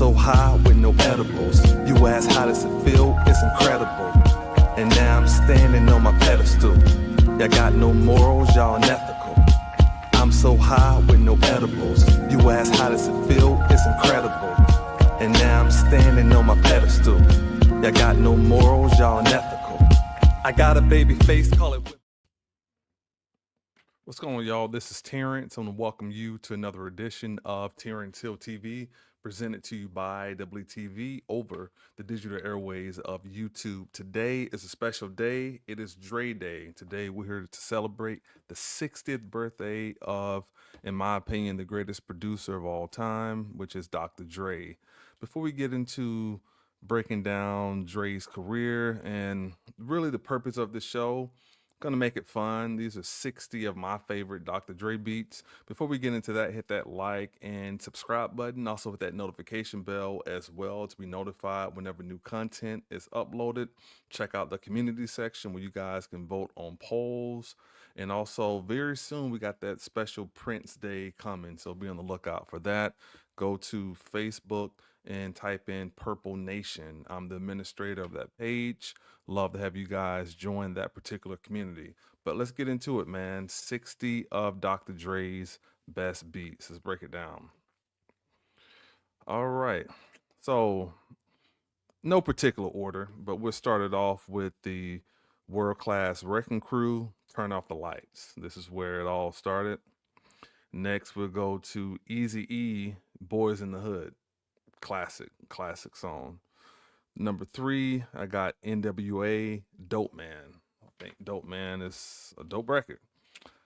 so high with no edibles. You ask how does it feel? It's incredible. And now I'm standing on my pedestal. Y'all got no morals, y'all unethical. I'm so high with no edibles. You ask how does it feel? It's incredible. And now I'm standing on my pedestal. Y'all got no morals, y'all unethical. I got a baby face, call it. What's going on, y'all? This is Terrance. I want to welcome you to another edition of Terrance Hill TV, presented to you by N.W.A TV over the digital airways of YouTube. Today is a special day. It is Dre Day. Today we're here to celebrate the 60th birthday of, in my opinion, the greatest producer of all time, which is Dr. Dre. Before we get into breaking down Dre's career and really the purpose of this show, gonna make it fun. These are 60 of my favorite Dr. Dre beats. Before we get into that, hit that like and subscribe button. Also hit that notification bell as well to be notified whenever new content is uploaded. Check out the community section where you guys can vote on polls. And also very soon we got that special Prince Day coming, so be on the lookout for that. Go to Facebook and type in Purple Nation. I'm the administrator of that page. Love to have you guys join that particular community. But let's get into it, man. 60 of Dr. Dre's best beats. Let's break it down. All right. So no particular order, but we'll start it off with the world-class Wrecking Crew, Turn Off the Lights. This is where it all started. Next, we'll go to EazyE, Boys in the Hood. Classic song. Number 3, I got N.W.A, Dope Man. I think Dope Man is a dope record.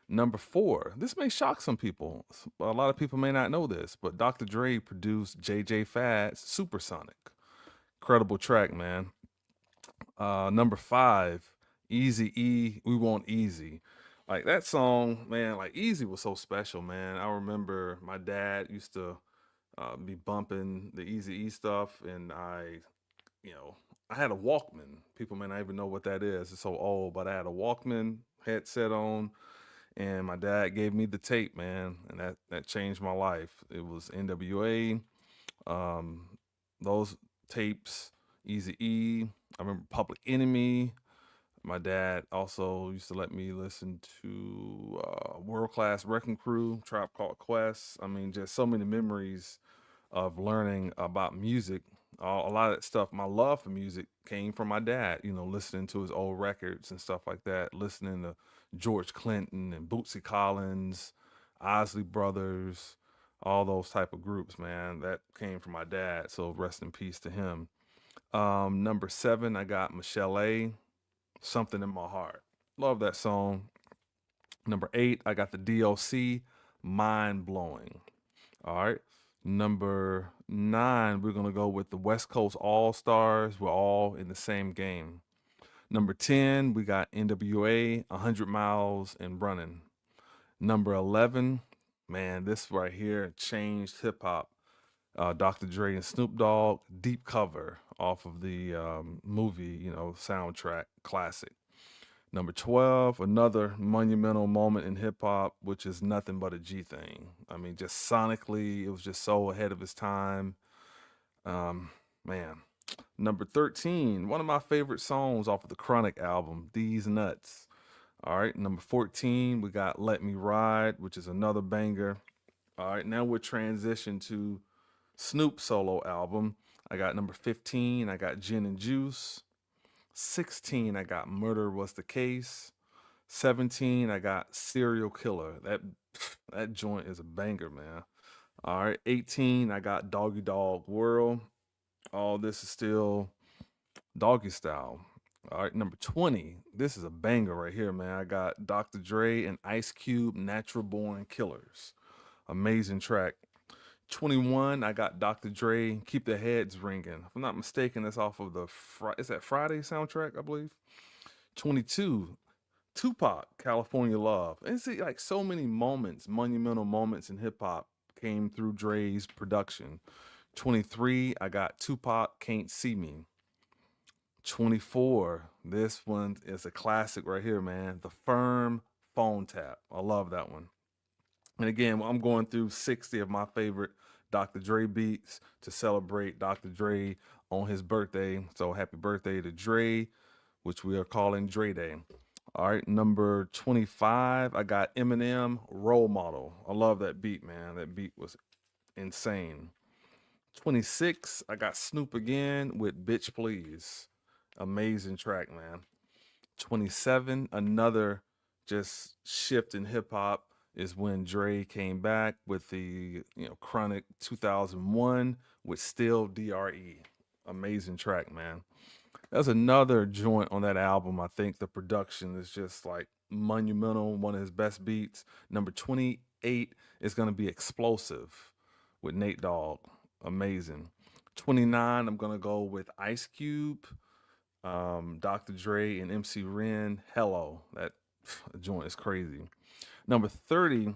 Number 4, this may shock some people. A lot of people may not know this, but Dr. Dre produced J.J. Fad's Supersonic. Incredible track, man. Number 5, EazyE, We Want Easy. Like that song, man, like EazyE was so special, man. I remember my dad used to be bumping the EazyE stuff, and I had a Walkman. People may not even know what that is. It's so old, but I had a Walkman headset on, and my dad gave me the tape, man, and that changed my life. It was N.W.A, those tapes, EazyE. I remember Public Enemy. My dad also used to let me listen to world-class Wrecking Crew, Tribe Called Quest. I mean, just so many memories of learning about music. A lot of that stuff, my love for music came from my dad, listening to his old records and stuff like that, listening to George Clinton and Bootsy Collins, Isley Brothers, all those type of groups, man. That came from my dad, so rest in peace to him. Number 7, I got Michelle A, Something in My Heart. Love that song. Number 8, I got the DLC, Mind Blowing. All right. Number 9, we're going to go with the West Coast All-Stars. We're all in the same game. Number 10, we got N.W.A, 100 Miles and Running. Number 11, man, this right here changed hip-hop. Dr. Dre and Snoop Dogg, Deep Cover, off of the movie, soundtrack, classic. Number 12, another monumental moment in hip hop, which is Nothing But a G Thing. I mean, just sonically, it was just so ahead of its time. Man. Number 13, one of my favorite songs off of the Chronic album, These Nuts. All right. Number 14, we got Let Me Ride, which is another banger. All right. Now we're transitioned to Snoop solo album. I got number 15, I got Gin and Juice. 16, I got Murder Was the Case. 17, I got Serial Killer. That joint is a banger, man. All right, 18, I got Doggy Dog World. All this is still doggy style. All right, number 20, this is a banger right here, man. I got Dr. Dre and Ice Cube, Natural Born Killers. Amazing track. 21, I got Dr. Dre, Keep the Heads Ringing. If I'm not mistaken, that's off of the is that Friday soundtrack, I believe. 22, Tupac, California Love. And see, like so many moments, monumental moments in hip hop came through Dre's production. 23, I got Tupac, Can't See Me. 24, this one is a classic right here, man. The Firm, Phone Tap. I love that one. And again, I'm going through 60 of my favorite Dr. Dre beats to celebrate Dr. Dre on his birthday. So happy birthday to Dre, which we are calling Dre Day. All right, number 25, I got Eminem, Role Model. I love that beat, man. That beat was insane. 26, I got Snoop again with Bitch Please. Amazing track, man. 27, another just shift in hip hop is when Dre came back with the Chronic 2001 with Still DRE. Amazing track, man. That's another joint on that album. I think the production is just like monumental, one of his best beats. Number 28 is going to be Explosive with Nate Dogg. Amazing. 29, I'm going to go with Ice Cube, Dr. Dre, and MC Ren. Hello. That joint is crazy. Number 30,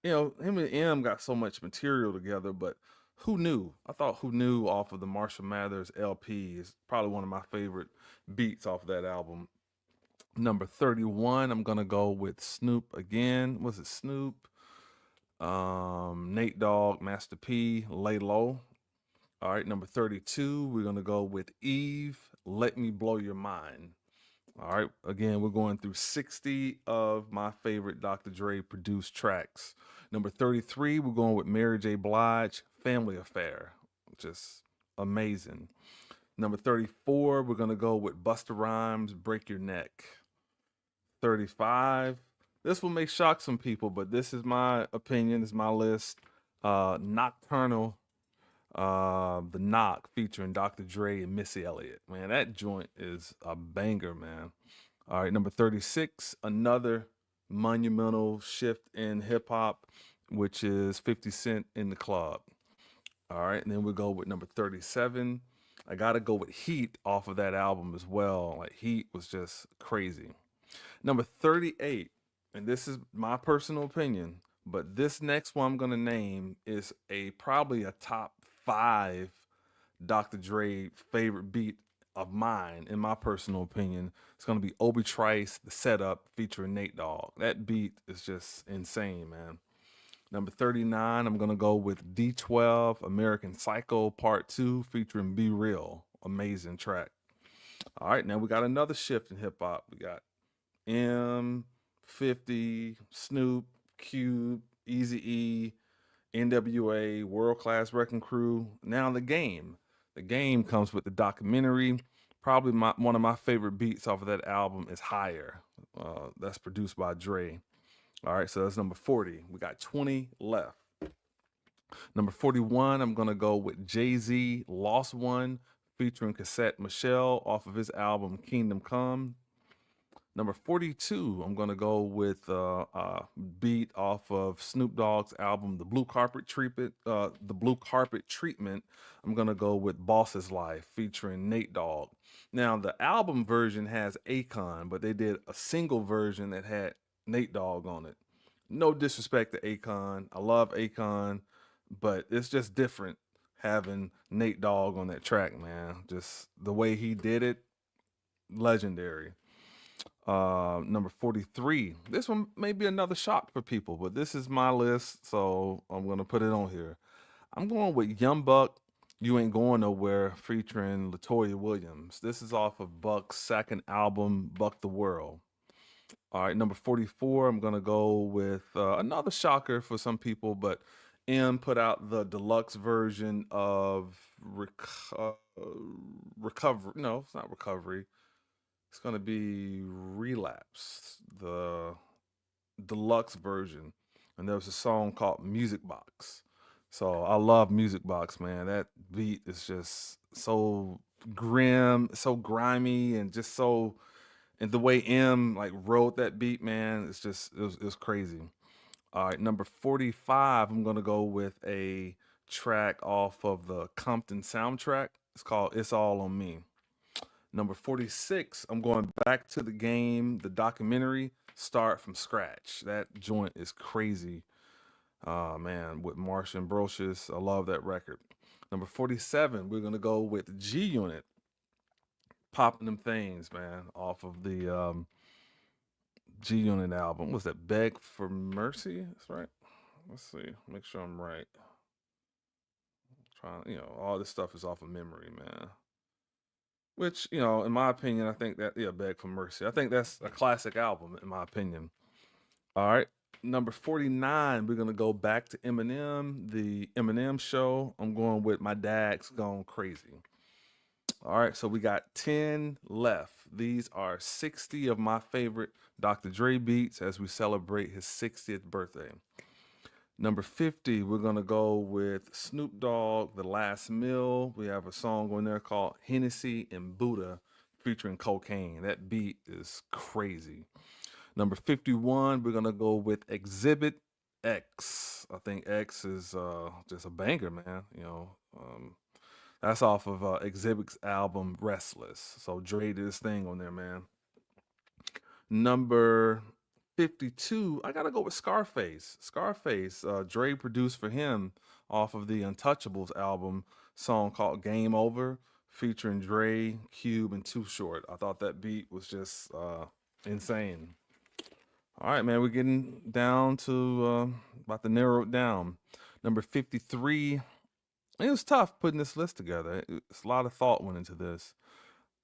him and M got so much material together, but Who Knew? I thought Who Knew off of the Marshall Mathers LP is probably one of my favorite beats off of that album. Number 31, I'm gonna go with Snoop again. Was it Snoop? Nate Dogg, Master P, Lay Low. All right, number 32, we're gonna go with Eve, Let Me Blow Your Mind. All right, again, we're going through 60 of my favorite Dr. Dre produced tracks. Number 33, we're going with MaryJBlige, Family Affair, just amazing. Number 34, we're gonna go with Busta Rhymes, Break Your Neck. 35, this will may shock some people, but this is my opinion, this is my list. Nocturnal, the Knock featuring Dr. Dre and Missy Elliott. Man, that joint is a banger, man. All right, number 36, another monumental shift in hip hop, which is 50 Cent in the Club. All right, and then we'll go with number 37. I got to go with Heat off of that album as well. Like, Heat was just crazy. Number 38, and this is my personal opinion, but this next one I'm going to name is probably a top 5 Dr. Dre favorite beat of mine, in my personal opinion. It's going to be Obi Trice, The Setup, featuring Nate Dogg. That beat is just insane, man. Number 39, I'm going to go with D12, American Psycho Part 2, featuring Be Real. Amazing track. All right, now we got another shift in hip hop. We got M, 50, Snoop, Cube, EazyE, N.W.A, World Class Wrecking Crew. Now The Game. The Game comes with the documentary. Probably one of my favorite beats off of that album is Higher. That's produced by Dre. All right, so that's number 40. We got 20 left. Number 41, I'm going to go with Jay-Z, Lost One, featuring Cassette Michelle off of his album Kingdom Come. Number 42, I'm going to go with a beat off of Snoop Dogg's album, The Blue Carpet Treatment. I'm going to go with Boss's Life, featuring Nate Dogg. Now, the album version has Akon, but they did a single version that had Nate Dogg on it. No disrespect to Akon. I love Akon, but it's just different having Nate Dogg on that track, man. Just the way he did it, legendary. Number 43. This one may be another shock for people, but this is my list, so I'm gonna put it on here. I'm going with Young Buck, You Ain't Going Nowhere, featuring Latoya Williams. This is off of Buck's second album, Buck the World. All right, number 44, I'm gonna go with another shocker for some people, but M put out the deluxe version of Recovery. No, it's not Recovery. It's gonna be Relapse, the deluxe version, and there was a song called Music Box. So I love Music Box, man. That beat is just so grim, so grimy, and just so, and the way M like wrote that beat, man, it's just it was crazy. All right, number 45, I'm gonna go with a track off of the Compton soundtrack. It's called It's All on Me. Number 46, I'm going back to the game, the documentary, Start from Scratch. That joint is crazy. Man, with Marsh and Brocious. I love that record. Number 47, we're going to go with G Unit, Popping Them Things, man, off of the G Unit album. Was that Beg for Mercy? That's right. Let's see. Make sure I'm right. Trying, all this stuff is off of memory, man. Which, in my opinion, I think that, yeah, Beg for Mercy. I think that's a classic album, in my opinion. All right. Number 49, we're going to go back to Eminem, the Eminem show. I'm going with My Dad's Gone Crazy. All right. So we got 10 left. These are 60 of my favorite Dr. Dre beats as we celebrate his 60th birthday. Number 50, we're going to go with Snoop Dogg, The Last Meal. We have a song on there called Hennessy and Buddha featuring Cocaine. That beat is crazy. Number 51, we're going to go with Exhibit X. I think X is just a banger, man. That's off of Exhibit's album Restless. So Dre did his thing on there, man. Number 52, I gotta go with Scarface. Scarface, Dre produced for him off of the Untouchables album, song called Game Over, featuring Dre, Cube, and Too Short. I thought that beat was just insane. All right, man, we're getting down to about to narrow it down. Number 53, it was tough putting this list together. It's a lot of thought went into this.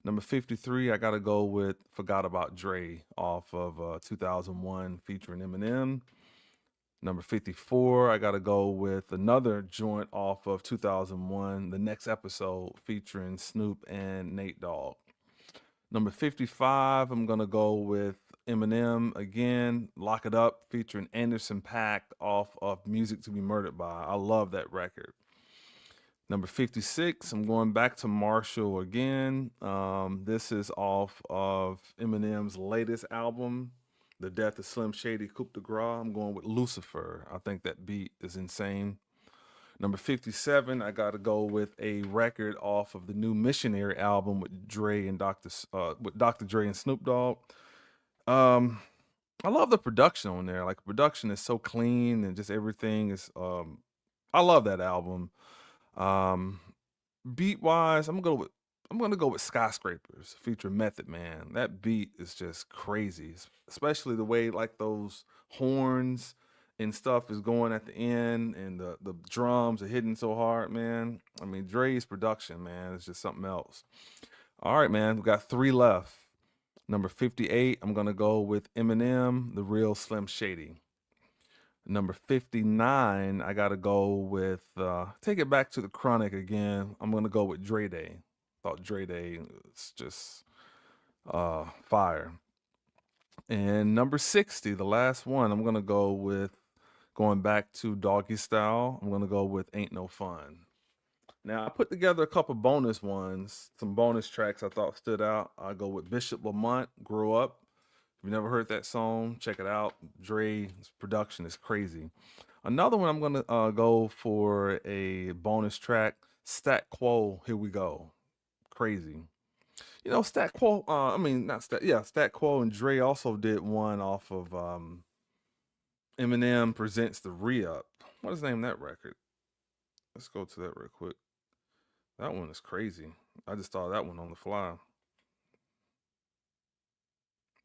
Number 53, I got to go with Forgot About Dre off of 2001 featuring Eminem. Number 54, I got to go with another joint off of 2001, The Next Episode featuring Snoop and Nate Dogg. Number 55, I'm going to go with Eminem again, Lock It Up featuring Anderson .Paak off of Music to Be Murdered By. I love that record. Number 56, I'm going back to Marshall again. This is off of Eminem's latest album, The Death of Slim Shady Coup de Grace. I'm going with Lucifer. I think that beat is insane. Number 57, I got to go with a record off of the new Missionary album with Dre and Dr. Dre and Snoop Dogg. I love the production on there. Like, the production is so clean and just everything is. I love that album. Beat wise, I'm gonna go with Skyscrapers featuring Method Man. That beat is just crazy, especially the way like those horns and stuff is going at the end, and the drums are hitting so hard, man. I mean, Dre's production, man, is just something else. All right, man, we got 3 left. Number 58, I'm gonna go with Eminem, The Real Slim Shady. Number 59, I got to go with, take it back to the Chronic again. I'm going to go with Dre Day. Thought Dre Day was just fire. And number 60, the last one, I'm going to go with, going back to Doggy Style, I'm going to go with Ain't No Fun. Now, I put together a couple bonus ones, some bonus tracks I thought stood out. I go with Bishop Lamont, Grow Up. If you've never heard that song, check it out. Dre's production is crazy. Another one I'm gonna go for a bonus track, Stat Quo, Here We Go. Crazy. Stat Quo, I mean, not Stat, yeah, Stat Quo and Dre also did one off of Eminem Presents the Re-Up. What is the name of that record? Let's go to that real quick. That one is crazy. I just thought that one on the fly.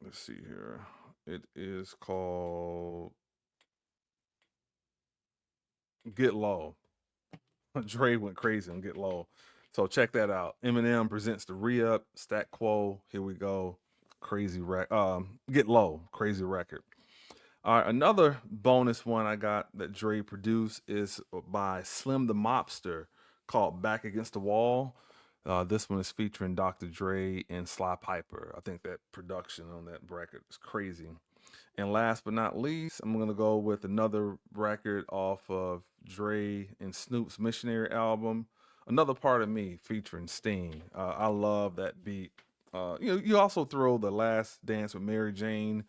Let's see here. It is called Get Low. Dre went crazy on Get Low. So check that out. Eminem presents the Re-Up, Stat Quo, Here We Go. Crazy Get Low, crazy record. All right, another bonus one I got that Dre produced is by Slim the Mobster called Back Against the Wall. This one is featuring Dr. Dre and Sly Piper. I think that production on that record is crazy. And last but not least, I'm going to go with another record off of Dre and Snoop's Missionary album, Another Part of Me featuring Sting. I love that beat. You also throw The Last Dance with Mary Jane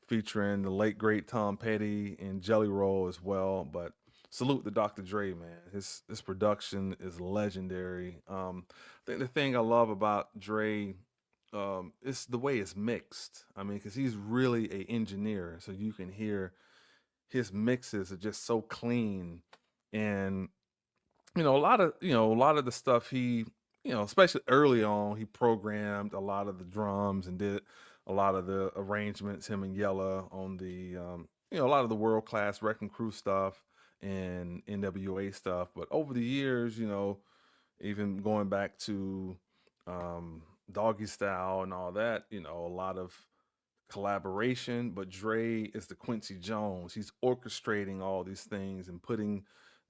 featuring the late great Tom Petty and Jelly Roll as well. But salute to Dr. Dre, man. His production is legendary. I think the thing I love about Dre is the way it's mixed. I mean, because he's really a engineer, so you can hear his mixes are just so clean, and a lot of the stuff he, especially early on, he programmed a lot of the drums and did a lot of the arrangements. Him and Yella on the, a lot of the World Class Wrecking Crew stuff. and N.W.A stuff. But over the years, even going back to Doggy Style and all that, a lot of collaboration. But Dre is the Quincy Jones. He's orchestrating all these things and putting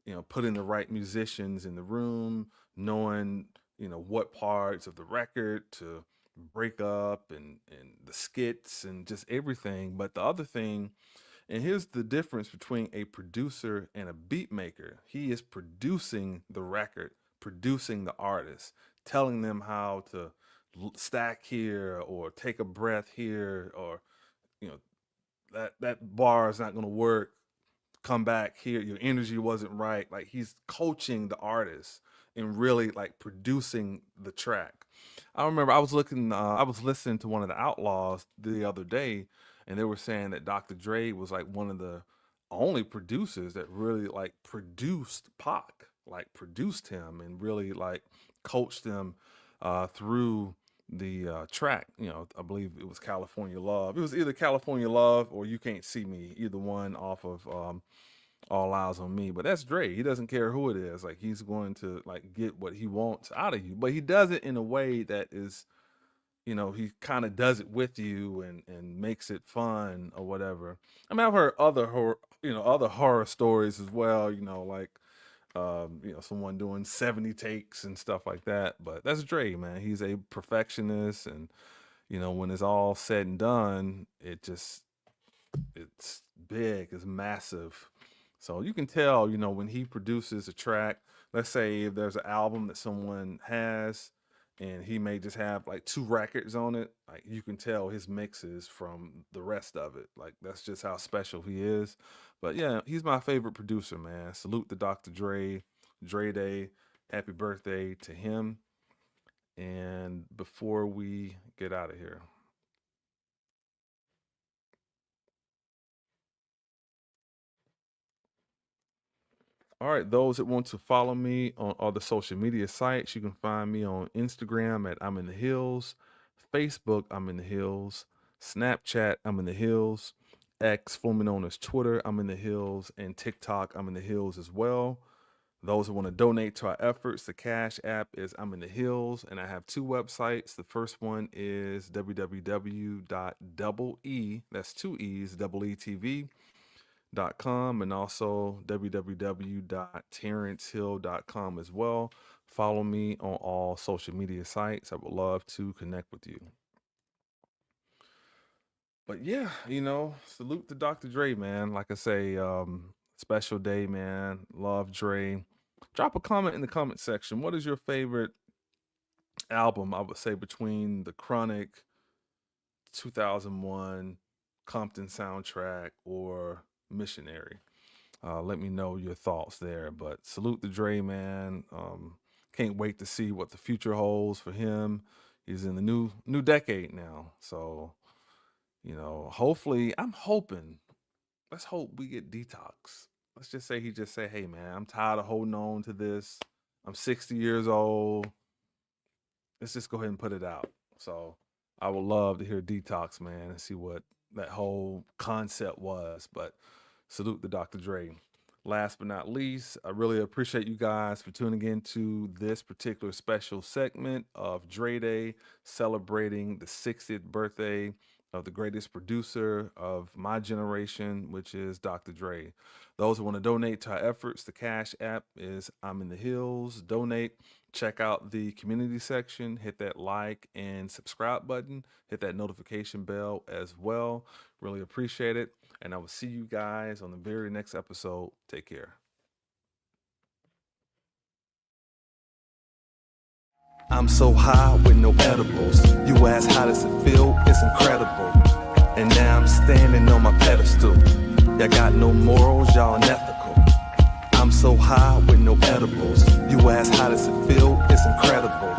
the right musicians in the room, knowing what parts of the record to break up, and the skits and just everything. But the other thing, and here's the difference between a producer and a beat maker: he is producing the record, producing the artist, telling them how to stack here or take a breath here, or that bar is not going to work, come back here, your energy wasn't right. Like, he's coaching the artist and really like producing the track. I remember I was listening to one of the Outlaws the other day, and they were saying that Dr. Dre was like one of the only producers that really like produced Pac, like produced him and really like coached him through the track. I believe it was California Love. It was either California Love or You Can't See Me, either one off of All Eyes on Me. But that's Dre. He doesn't care who it is. Like, he's going to like get what he wants out of you, but he does it in a way that is, he kind of does it with you and makes it fun or whatever. I mean, I've heard other horror stories as well, like someone doing 70 takes and stuff like that. But that's Dre, man. He's a perfectionist, and when it's all said and done, it's big, it's massive. So you can tell, when he produces a track, let's say if there's an album that someone has and he may just have like 2 records on it, like, you can tell his mixes from the rest of it. Like, that's just how special he is. But yeah, he's my favorite producer, man. Salute to Dr. Dre, Dre Day. Happy birthday to him. And before we get out of here, all right, those that want to follow me on other social media sites, you can find me on Instagram at I'm in the Hills, Facebook, I'm in the Hills, Snapchat, I'm in the Hills, X, formerly known as Twitter, I'm in the Hills, and TikTok, I'm in the Hills as well. Those who want to donate to our efforts, the Cash App is I'm in the Hills, and I have 2 websites. The first one is www.E, that's 2 E's, EazyE.com, and also www.terrancehill.com as well. Follow me on all social media sites. I would love to connect with you. But yeah, salute to Dr. Dre, man. Like I say, special day, man. Love Dre. Drop a comment in the comment section. What is your favorite album? I would say between The Chronic, 2001, Compton soundtrack, or Missionary. Let me know your thoughts there. But salute to Dre, man. Can't wait to see what the future holds for him. He's in the new decade now. So, hopefully, let's hope we get Detox. Let's just say he just say, hey, man, I'm tired of holding on to this. I'm 60 years old. Let's just go ahead and put it out. So I would love to hear Detox, man, and see what that whole concept was. But salute to Dr. Dre. Last but not least, I really appreciate you guys for tuning in to this particular special segment of Dre Day, celebrating the 60th birthday of the greatest producer of my generation, which is Dr. Dre. Those who want to donate to our efforts, the Cash App is I'm in the Hills. Donate. Check out the community section. Hit that like and subscribe button. Hit that notification bell as well. Really appreciate it. And I will see you guys on the very next episode. Take care. I'm so high with no edibles. You ask how does it feel? It's incredible. And now I'm standing on my pedestal. Y'all got no morals, y'all unethical. I'm so high with no edibles. You ask how does it feel? It's incredible.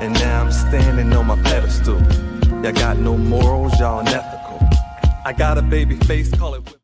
And now I'm standing on my pedestal. Y'all got no morals, y'all unethical. I got a baby face, call it